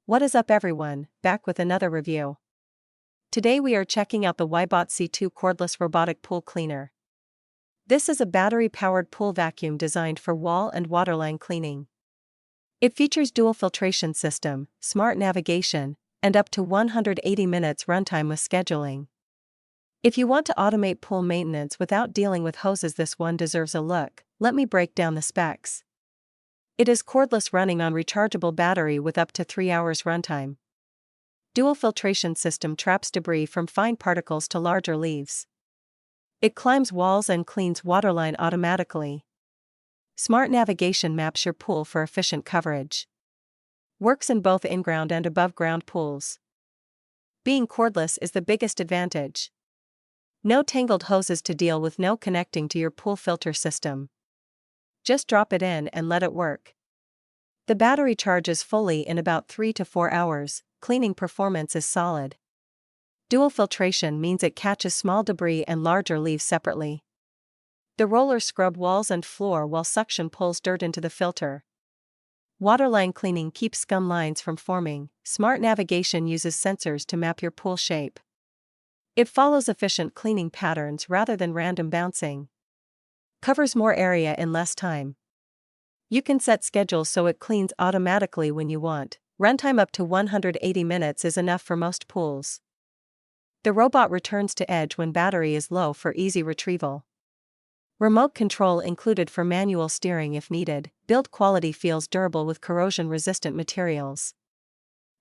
What is up everyone, back with another review. Today we are checking out the WYBOT C2 Cordless Robotic Pool Cleaner. This is a battery-powered pool vacuum designed for wall and waterline cleaning. It features dual filtration system, smart navigation, and up to 180 minutes runtime with scheduling. If you want to automate pool maintenance without dealing with hoses, this one deserves a look. Let me break down the specs. It is cordless, running on rechargeable battery with up to 3 hours runtime. Dual filtration system traps debris from fine particles to larger leaves. It climbs walls and cleans waterline automatically. Smart navigation maps your pool for efficient coverage. Works in both in-ground and above-ground pools. Being cordless is the biggest advantage. No tangled hoses to deal with, no connecting to your pool filter system. Just drop it in and let it work. The battery charges fully in about 3 to 4 hours, cleaning performance is solid. Dual filtration means it catches small debris and larger leaves separately. The rollers scrub walls and floor while suction pulls dirt into the filter. Waterline cleaning keeps scum lines from forming. Smart navigation uses sensors to map your pool shape. It follows efficient cleaning patterns rather than random bouncing. Covers more area in less time. You can set schedules so it cleans automatically when you want. Runtime up to 180 minutes is enough for most pools. The robot returns to edge when battery is low for easy retrieval. Remote control included for manual steering if needed. Build quality feels durable with corrosion-resistant materials.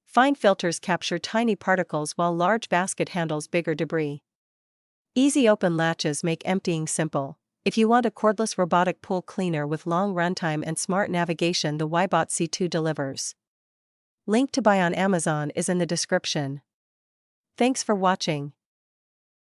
Fine filters capture tiny particles while large basket handles bigger debris. Easy open latches make emptying simple. If you want a cordless robotic pool cleaner with long runtime and smart navigation, the WYBOT C2 delivers. Link to buy on Amazon is in the description. Thanks for watching.